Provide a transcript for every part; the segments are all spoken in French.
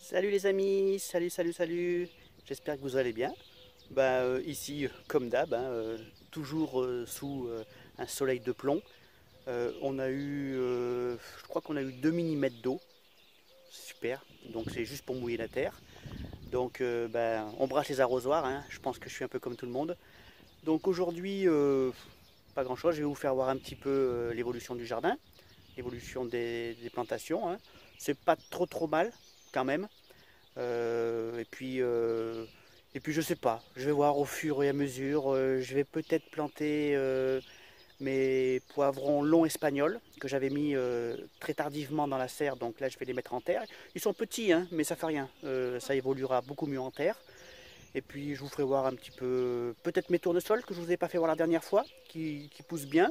Salut les amis, salut, j'espère que vous allez bien. Ici, comme d'hab, toujours sous un soleil de plomb. On a eu, je crois qu'on a eu 2 mm d'eau, super, donc c'est juste pour mouiller la terre. Donc on brasse les arrosoirs, hein. Je pense que je suis un peu comme tout le monde. Donc aujourd'hui, pas grand chose, je vais vous faire voir un petit peu l'évolution du jardin, l'évolution des plantations, hein. C'est pas trop mal quand même. Euh, et puis, euh, et puis je sais pas, je vais voir au fur et à mesure. Je vais peut-être planter mes poivrons longs espagnols que j'avais mis très tardivement dans la serre. Donc là, je vais les mettre en terre. Ils sont petits, hein, mais ça fait rien. Ça évoluera beaucoup mieux en terre. Et puis je vous ferai voir un petit peu, peut-être mes tournesols que je vous ai pas fait voir la dernière fois, qui poussent bien.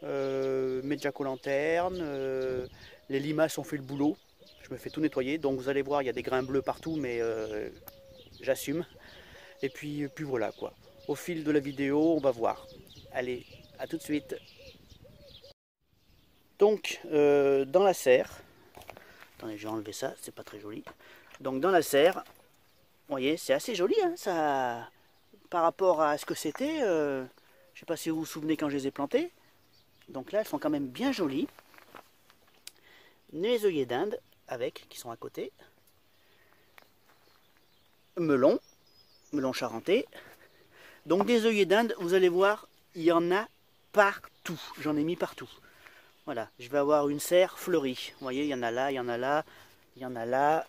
Mes jack-o'-lanternes, les limaces ont fait le boulot. Je me fais tout nettoyer, donc vous allez voir, il y a des grains bleus partout, mais j'assume. Et puis voilà quoi. Au fil de la vidéo, on va voir. Allez, à tout de suite. Donc, dans la serre, attendez, je vais enlever ça, c'est pas très joli. Donc, dans la serre, vous voyez, c'est assez joli, hein, ça, par rapport à ce que c'était. Je sais pas si vous vous souvenez quand je les ai plantés. Donc là, elles sont quand même bien jolies. Les œillets d'Inde, avec, qui sont à côté. Melon, melon charentais. Donc des œillets d'Inde, vous allez voir, il y en a partout. J'en ai mis partout. Voilà, je vais avoir une serre fleurie. Vous voyez, il y en a là, il y en a là, il y en a là,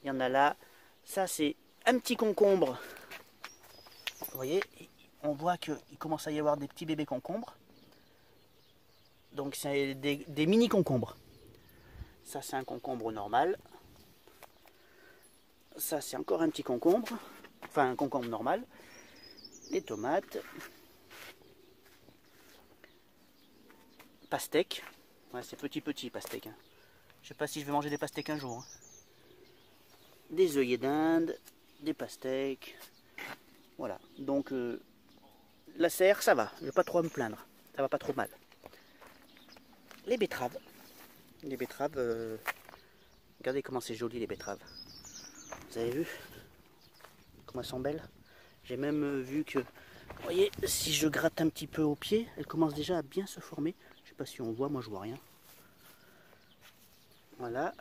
il y en a là. Ça, c'est un petit concombre. Vous voyez, on voit qu'il commence à y avoir des petits bébés concombres. Donc c'est des mini concombres. Ça, c'est un concombre normal. Ça, c'est encore un petit concombre. Enfin, un concombre normal. Les tomates. Pastèques. Ouais, c'est petit pastèque. Hein. Je sais pas si je vais manger des pastèques un jour. Hein. Des œillets d'Inde, des pastèques. Voilà. Donc la serre, ça va. Je vais pas trop me plaindre. Ça va pas trop mal. Les betteraves. Les betteraves. Regardez comment c'est joli les betteraves. Vous avez vu comment elles sont belles. J'ai même vu que, vous voyez, si je gratte un petit peu au pied, elles commencent déjà à bien se former. Je sais pas si on voit, moi je vois rien. Voilà.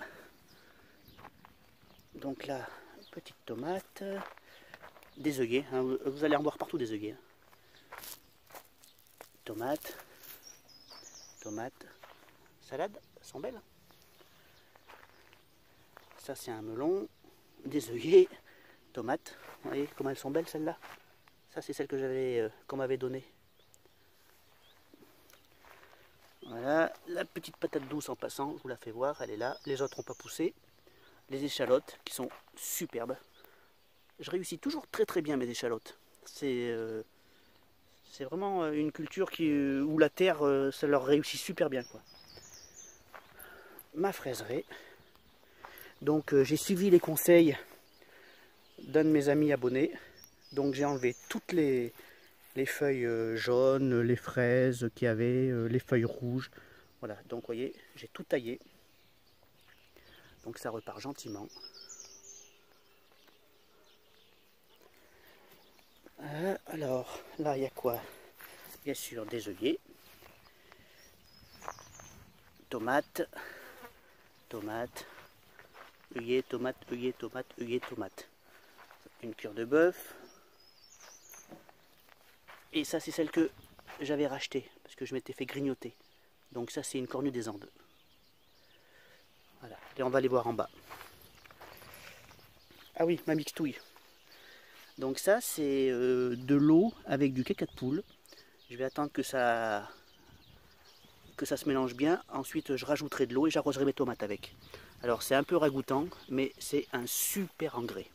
Donc là, petite tomate, des œillets. Hein, vous allez en voir partout des œillets. Hein. Tomate, tomate, salade, elles sont belles. Ça c'est un melon, des œillets, tomates. Vous voyez comment elles sont belles celles-là. Ça c'est celle que j'avais, qu'on m'avait donnée. Voilà, la petite patate douce en passant, je vous la fais voir, elle est là. Les autres n'ont pas poussé. Les échalotes qui sont superbes. Je réussis toujours très bien mes échalotes. C'est vraiment une culture où la terre, ça leur réussit super bien, quoi. Ma fraiseraie. Donc j'ai suivi les conseils d'un de mes amis abonnés. Donc j'ai enlevé toutes les feuilles jaunes, les fraises qu'il y avait, les feuilles rouges. Voilà, donc vous voyez, j'ai tout taillé. Donc ça repart gentiment. Alors, là il y a quoi? Bien sûr des œillets. Tomates. Tomate, œillet, tomate, œillet, tomate, œillet, tomate. Une cure de bœuf. Et ça, c'est celle que j'avais rachetée, parce que je m'étais fait grignoter. Donc ça, c'est une cornue des Andes. Voilà, et on va aller voir en bas. Ah oui, ma mixtouille. Donc ça, c'est de l'eau avec du caca de poule. Je vais attendre que ça se mélange bien. Ensuite, je rajouterai de l'eau et j'arroserai mes tomates avec. Alors c'est un peu ragoûtant, mais c'est un super engrais.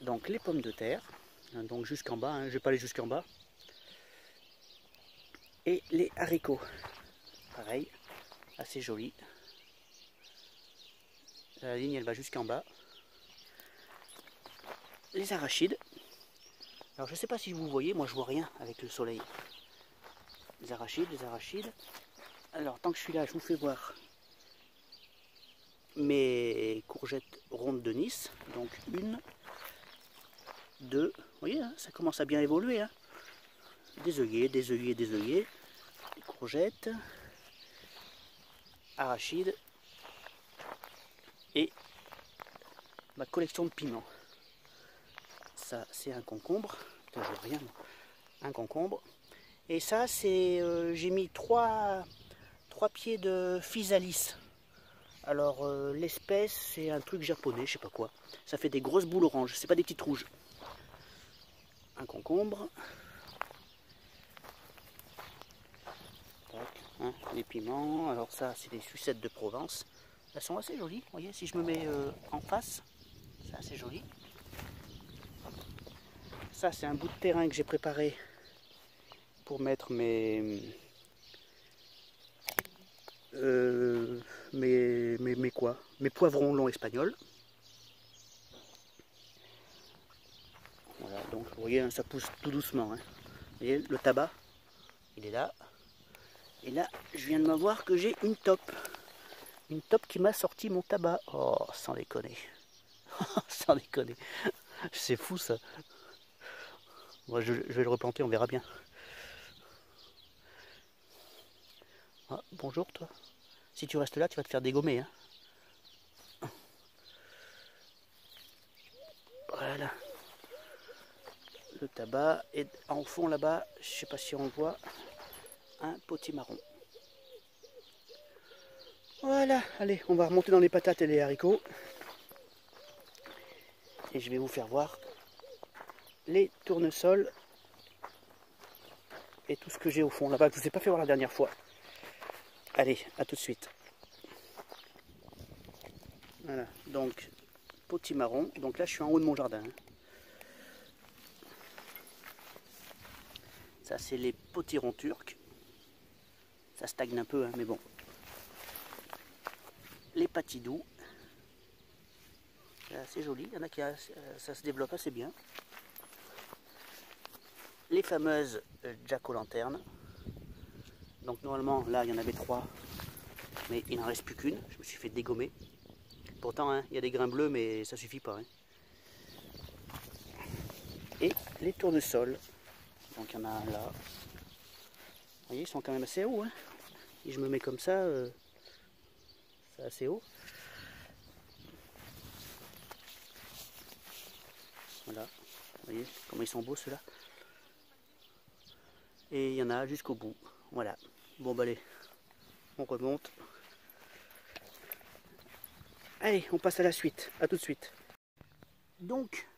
Donc les pommes de terre, donc jusqu'en bas, hein, je ne vais pas aller jusqu'en bas. Et les haricots, pareil, assez joli. La ligne elle va jusqu'en bas. Les arachides. Alors je ne sais pas si vous voyez, moi je vois rien avec le soleil. Les arachides. Alors tant que je suis là, je vous fais voir mes courgettes rondes de Nice. Donc une, deux, vous voyez, hein, ça commence à bien évoluer. Hein. Des œillets, des œillets, des œillets, des courgettes, arachides et ma collection de piments. Ça, c'est un concombre. Putain, je vois rien. Un concombre. Et ça, c'est j'ai mis trois pieds de physalis. Alors l'espèce, c'est un truc japonais, je sais pas quoi. Ça fait des grosses boules oranges, c'est pas des petites rouges. Un concombre. Tac, hein, les piments. Alors ça, c'est des sucettes de Provence. Elles sont assez jolies. Vous voyez, si je me mets en face, c'est assez joli. Ça, c'est un bout de terrain que j'ai préparé pour mettre mes poivrons longs espagnols. Voilà, donc vous voyez, ça pousse tout doucement. Hein. Vous voyez, le tabac, il est là. Et là, je viens de m'avoir que j'ai une taupe. Une taupe qui m'a sorti mon tabac. Oh, sans déconner. Sans déconner. C'est fou ça. Moi, je vais le replanter, on verra bien. Ah, bonjour toi. Si tu restes là, tu vas te faire dégommer. Hein. Voilà. Le tabac. Et en fond là-bas, je sais pas si on le voit, un potimarron. Voilà, allez, on va remonter dans les patates et les haricots. Et je vais vous faire voir les tournesols et tout ce que j'ai au fond là-bas que je ne vous ai pas fait voir la dernière fois. Allez, à tout de suite. Voilà, donc potimarron. Donc là, je suis en haut de mon jardin. Ça, c'est les potirons turcs. Ça stagne un peu, hein, mais bon. Les patidous. C'est assez joli. Il y en a qui ça se développe assez bien. Les fameuses jack-o'-lanterne. Donc normalement, là, il y en avait 3. Mais il n'en reste plus qu'une. Je me suis fait dégommer. Pourtant, hein, il y a des grains bleus, mais ça suffit pas. Hein. Et les tournesols. Donc il y en a un là. Vous voyez, ils sont quand même assez hauts. Hein. Si je me mets comme ça, c'est assez haut. Voilà. Vous voyez comment ils sont beaux ceux-là. Et il y en a jusqu'au bout. Voilà. Bon bah allez, on remonte. Allez, on passe à la suite. À tout de suite. Donc,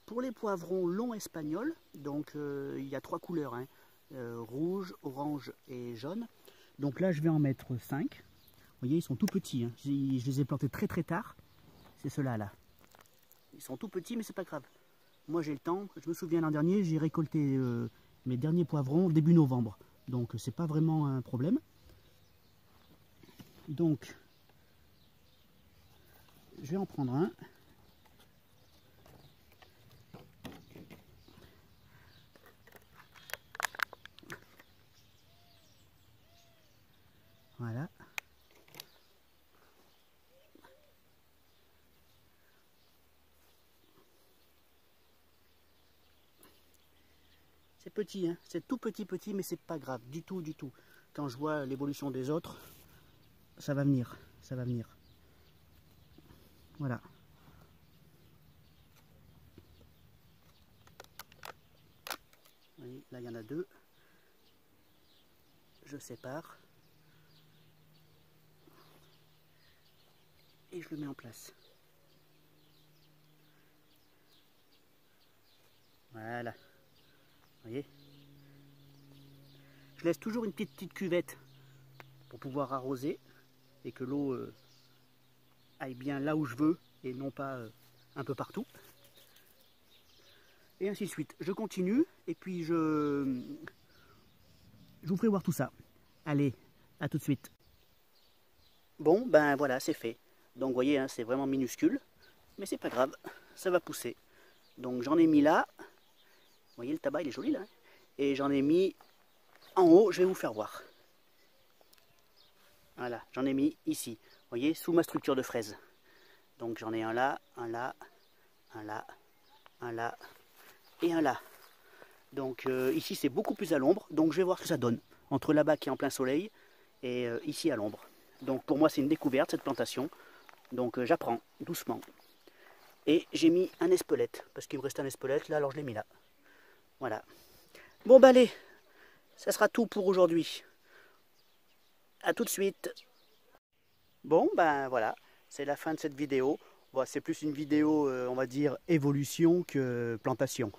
pour les poivrons longs espagnols, donc il y a 3 couleurs, hein, rouge, orange et jaune. Donc là, je vais en mettre 5. Vous voyez, ils sont tout petits. Hein. Je les ai plantés très très tard. C'est ceux-là, là. Ils sont tout petits, mais c'est pas grave. Moi, j'ai le temps. Je me souviens l'an dernier, j'ai récolté mes derniers poivrons début novembre. Donc, c'est pas vraiment un problème. Donc, je vais en prendre un. Voilà. C'est petit, hein, c'est tout petit, mais c'est pas grave, du tout, du tout. Quand je vois l'évolution des autres, ça va venir, ça va venir. Voilà. Vous voyez, là, il y en a 2. Je sépare. Et je le mets en place. Voilà. Vous voyez? Je laisse toujours une petite cuvette pour pouvoir arroser et que l'eau aille bien là où je veux et non pas un peu partout. Et ainsi de suite. Je continue et puis je vous ferai voir tout ça. Allez, à tout de suite. Bon, ben voilà, c'est fait. Donc vous voyez, hein, c'est vraiment minuscule, mais c'est pas grave, ça va pousser. Donc j'en ai mis là. Vous voyez, le tabac, il est joli là. Hein. Et j'en ai mis en haut, je vais vous faire voir. Voilà, j'en ai mis ici. Vous voyez, sous ma structure de fraise. Donc j'en ai un là, un là, un là, un là et un là. Donc ici c'est beaucoup plus à l'ombre, donc je vais voir ce que ça donne. Entre là-bas qui est en plein soleil et ici à l'ombre. Donc pour moi c'est une découverte cette plantation. Donc j'apprends doucement. Et j'ai mis un espelette, parce qu'il me reste un espelette là, alors je l'ai mis là. Voilà. Bon bah allez, ça sera tout pour aujourd'hui. A tout de suite. Bon ben voilà, c'est la fin de cette vidéo. Bon, c'est plus une vidéo, on va dire, évolution que plantation.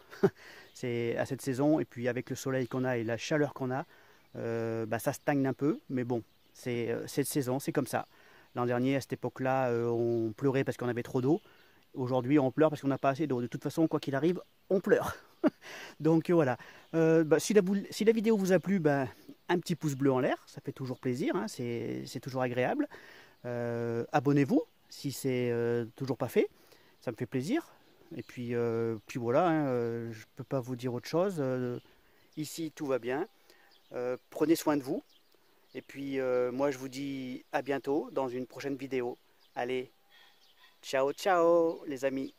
C'est à cette saison, et puis avec le soleil qu'on a et la chaleur qu'on a, bah, ça stagne un peu, mais bon, c'est cette saison, c'est comme ça. L'an dernier, à cette époque-là, on pleurait parce qu'on avait trop d'eau. Aujourd'hui, on pleure parce qu'on n'a pas assez d'eau. De toute façon, quoi qu'il arrive, on pleure. Donc voilà. Bah, si la vidéo vous a plu, bah, un petit pouce bleu en l'air, ça fait toujours plaisir, hein, c'est toujours agréable. Abonnez-vous si c'est toujours pas fait, ça me fait plaisir. Et puis voilà, hein, je ne peux pas vous dire autre chose. Ici, tout va bien. Prenez soin de vous. Et puis moi, je vous dis à bientôt dans une prochaine vidéo. Allez, ciao, ciao les amis.